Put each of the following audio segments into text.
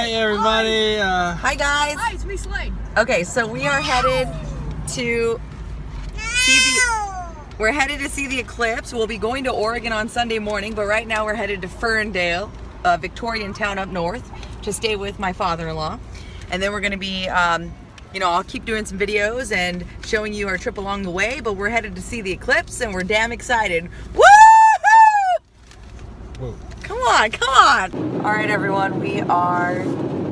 Hi everybody. Hi guys. Hi, it's me, Slade. Okay, so we are headed to see the eclipse. We'll be going to Oregon on Sunday morning, but right now we're headed to Ferndale, Victorian town up north, to stay with my father-in-law. And then we're going to be, I'll keep doing some videos and showing you our trip along the way, but we're headed to see the eclipse and we're damn excited. Woo! Whoa. Come on, come on. All right, everyone, we are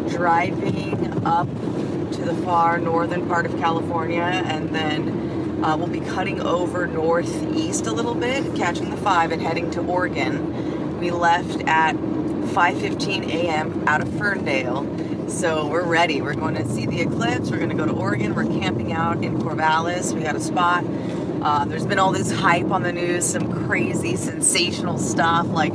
driving up to the far northern part of California, and then we'll be cutting over northeast a little bit, catching the 5 and heading to Oregon. We left at 5:15 a.m. out of Ferndale, so we're ready. We're going to see the eclipse. We're going to go to Oregon. We're camping out in Corvallis. We got a spot. There's been all this hype on the news, some crazy, sensational stuff, like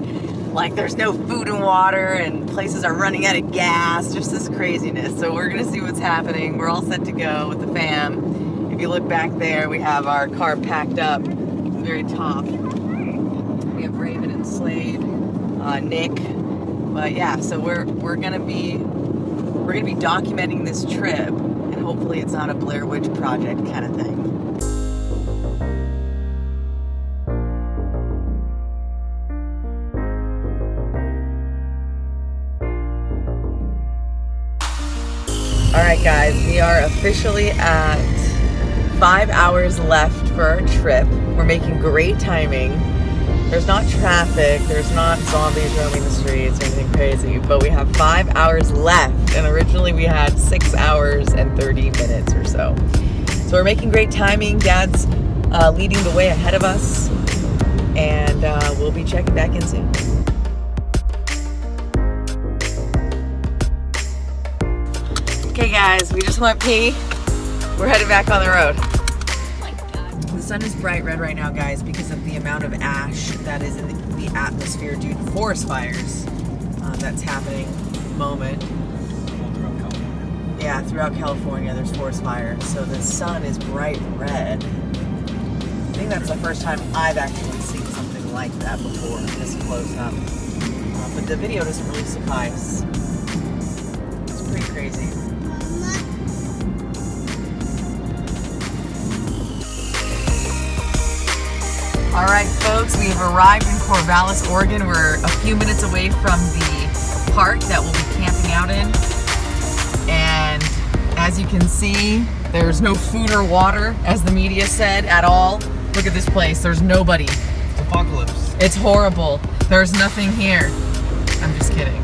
there's no food and water and places are running out of gas, just this craziness. So we're gonna see what's happening. We're all set to go with the fam. If you look back there, we have our car packed up at the very top. We have Raven and Slade, Nick. But yeah, so we're gonna be documenting this trip, and hopefully it's not a Blair Witch Project kind of thing. Alright guys, we are officially at 5 hours left for our trip. We're making great timing. There's not traffic, there's not zombies roaming the streets or anything crazy, but we have 5 hours left, and originally we had 6 hours and 30 minutes or so. So we're making great timing. Dad's leading the way ahead of us, and we'll be checking back in soon. Okay guys, we just went pee. We're headed back on the road. Oh my God. The sun is bright red right now, guys, because of the amount of ash that is in the atmosphere due to forest fires that's happening at the moment. Yeah, throughout California there's forest fires, so the sun is bright red. I think that's the first time I've actually seen something like that before, this close up. But the video doesn't really suffice. It's pretty crazy. Alright folks, we have arrived in Corvallis, Oregon. We're a few minutes away from the park that we'll be camping out in. And as you can see, there's no food or water, as the media said, at all. Look at this place, there's nobody. It's apocalypse. It's horrible. There's nothing here. I'm just kidding.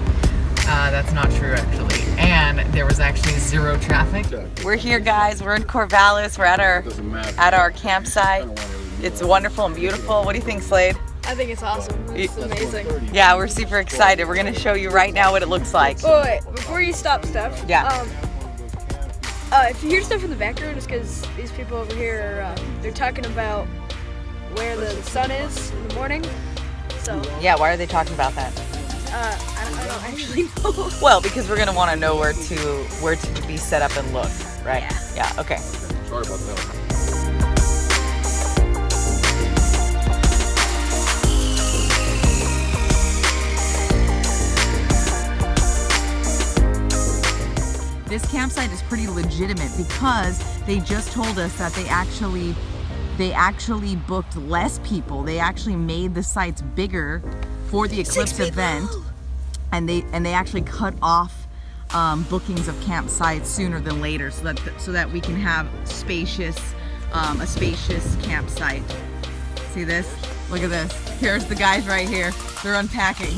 That's not true actually. And there was actually zero traffic. We're here guys, we're in Corvallis, we're at our campsite. It's wonderful and beautiful. What do you think, Slade? I think it's awesome. It's amazing. Yeah, we're super excited. We're gonna show you right now what it looks like. Oh, wait, before you stop stuff. Yeah. If you hear stuff in the background, it's because these people over here are, they're talking about where the sun is in the morning. So. Yeah, why are they talking about that? I don't actually know. Well, because we're gonna want to know where to be set up and look, right? Yeah. Yeah. Okay. Sorry about that. This campsite is pretty legitimate because they just told us that they actually booked less people. They actually made the sites bigger for the eclipse event, and they actually cut off bookings of campsites sooner than later, so that we can have a spacious campsite. See this? Look at this. Here's the guys right here. They're unpacking.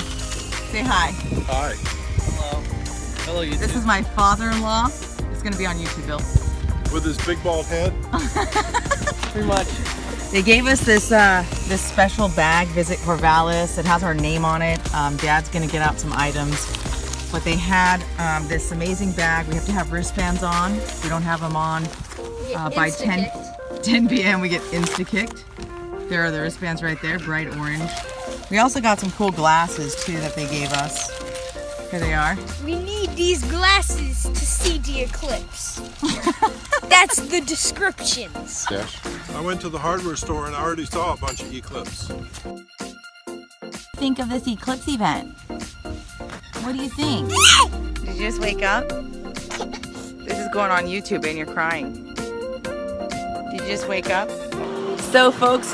Say hi. Hi. Hello. Hello, YouTube. This is my father-in-law. It's gonna be on YouTube, Bill. With his big bald head? Pretty much. They gave us this this special bag, Visit Corvallis. It has our name on it. Dad's gonna get out some items. But they had this amazing bag. We have to have wristbands on. If we don't have them on by 10 p.m. we get insta-kicked. There are the wristbands right there, bright orange. We also got some cool glasses too that they gave us. Here they are. We need these glasses to see the eclipse. That's the descriptions. Dash. I went to the hardware store and I already saw a bunch of eclipse. Think of this eclipse event. What do you think? Yeah! Did you just wake up? This is going on YouTube and you're crying. Did you just wake up? So folks,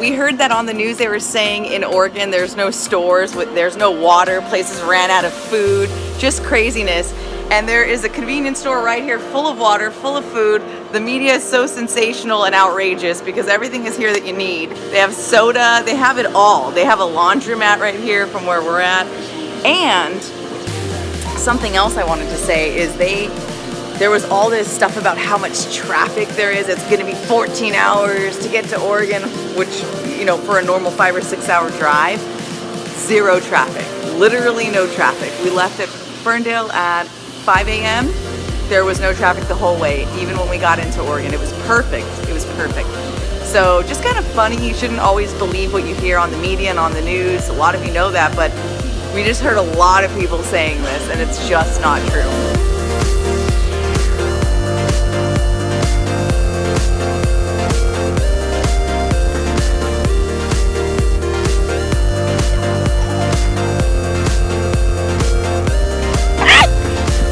we heard that on the news they were saying in Oregon there's no stores, there's no water, places ran out of food, just craziness. And there is a convenience store right here full of water, full of food. The media is so sensational and outrageous because everything is here that you need. They have soda, they have it all. They have a laundromat right here from where we're at. And something else I wanted to say is there was all this stuff about how much traffic there is. It's gonna be 14 hours to get to Oregon, which, you know, for a normal 5 or 6 hour drive, zero traffic, literally no traffic. We left at Ferndale at 5 a.m. There was no traffic the whole way, even when we got into Oregon. It was perfect, it was perfect. So just kind of funny, you shouldn't always believe what you hear on the media and on the news. A lot of you know that, but we just heard a lot of people saying this and it's just not true.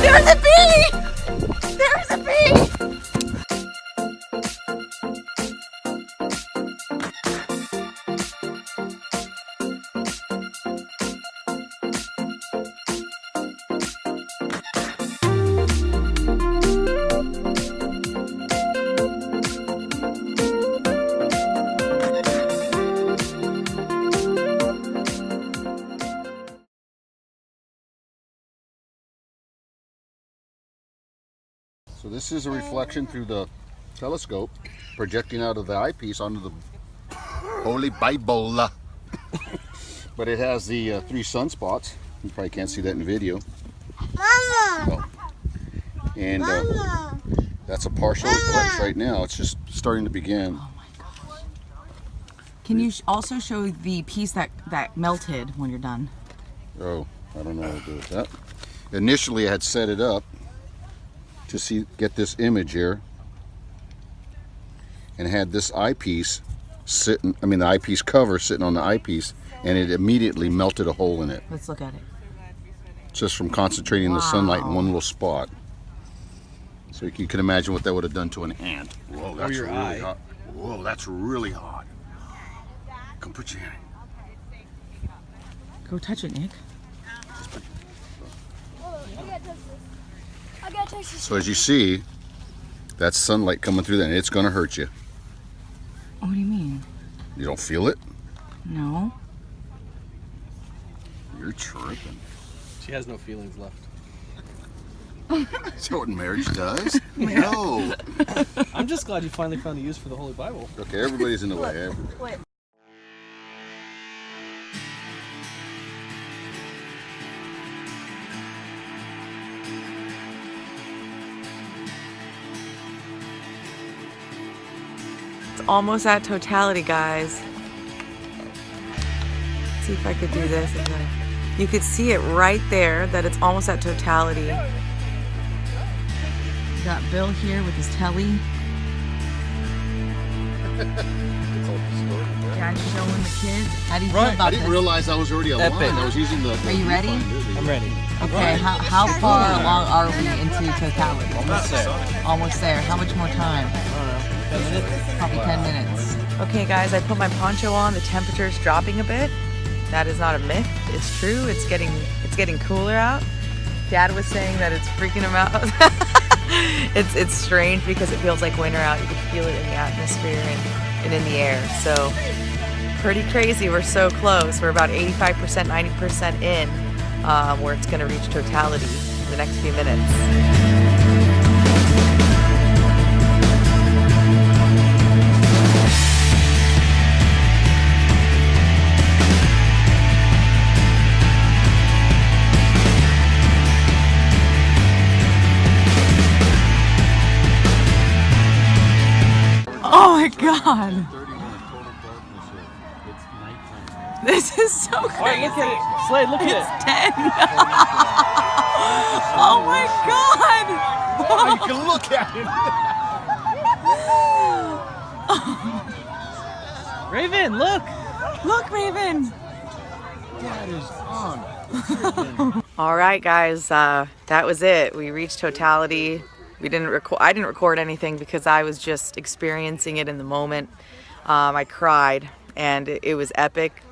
There's a bee! There's a bee! So this is a reflection through the telescope projecting out of the eyepiece onto the Holy Bible. But it has the 3 sunspots. You probably can't see that in video. Mama! Oh. And that's a partial eclipse right now. It's just starting to begin. Oh my gosh. Can you also show the piece that melted when you're done? Oh, I don't know what to do with that. Initially I had set it up to get this image here, and had this eyepiece sitting, the eyepiece cover sitting on the eyepiece, and it immediately melted a hole in it. Let's look at it. Just from concentrating the sunlight in one little spot. So you can imagine what that would have done to an ant. Whoa, that's your really eye. hot. Whoa, that's really hot. Come put your hand. Go touch it, Nick. So as you see, that's sunlight coming through that, and it's going to hurt you. What do you mean? You don't feel it? No. You're tripping. She has no feelings left. Is that what marriage does? No. I'm just glad you finally found a use for the Holy Bible. Okay, everybody's in the way. Wait. It's almost at Totality, guys. Let's see if I could do this. You could see it right there that it's almost at Totality. You got Bill here with his telly. Yeah, showing the kids. How do you feel about I didn't this? realize I was already alive. Epic. I was using the Are you ready? I'm ready. Okay, how far along are we into Totality? Almost there. Almost there. How much more time? I don't know. 10 minutes? Probably 10 minutes. Okay guys, I put my poncho on. The temperature's dropping a bit. That is not a myth. It's true. It's getting cooler out. Dad was saying that it's freaking him out. It's strange because it feels like winter out. You can feel it in the atmosphere and in the air. So pretty crazy. We're so close. We're about 85%, 90% in where it's going to reach Totality in the next few minutes. Oh my God! This is so crazy. All right, look at it. Slade, look at it. 10. Oh my God! You can look at it. Raven, look. Look, Raven. That is on. All right, guys, that was it. We reached Totality. I didn't record anything because I was just experiencing it in the moment. I cried, and it was epic.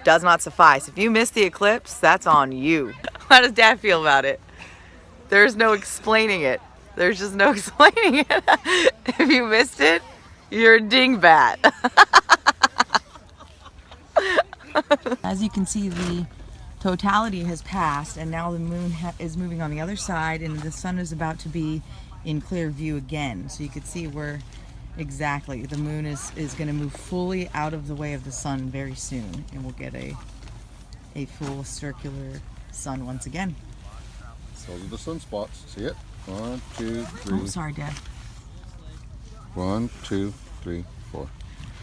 Does not suffice. If you missed the eclipse, that's on you. How does Dad feel about it? There's no explaining it. There's just no explaining it. If you missed it, you're a dingbat. As you can see, the totality has passed, and now the moon is moving on the other side, and the sun is about to be in clear view again. So you can see where exactly the moon is going to move fully out of the way of the sun very soon, and we'll get a full circular sun once again. So those are the sunspots. See it? 1, 2, 3. Oh, sorry, Dad. 1, 2, 3, 4.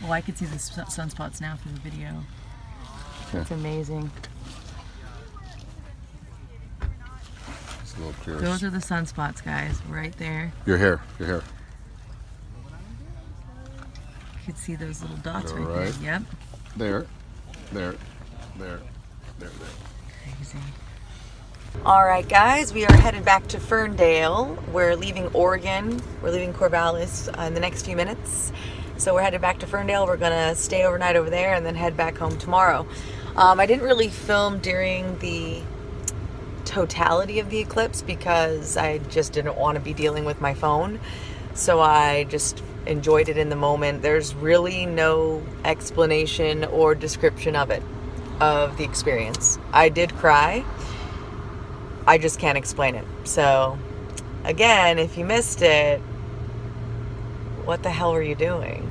Well, I could see the sunspots now through the video. That's amazing. It's a little clear. Those are the sunspots, guys, right there. Your hair. You could see those little dots right Right. there. Yep. There. Crazy. All right, guys, we are headed back to Ferndale. We're leaving Oregon. We're leaving Corvallis in the next few minutes. So we're headed back to Ferndale. We're gonna stay overnight over there and then head back home tomorrow. I didn't really film during the totality of the eclipse because I just didn't want to be dealing with my phone. So I just enjoyed it in the moment. There's really no explanation or description of it, of the experience. I did cry. I just can't explain it. So again, if you missed it, what the hell were you doing?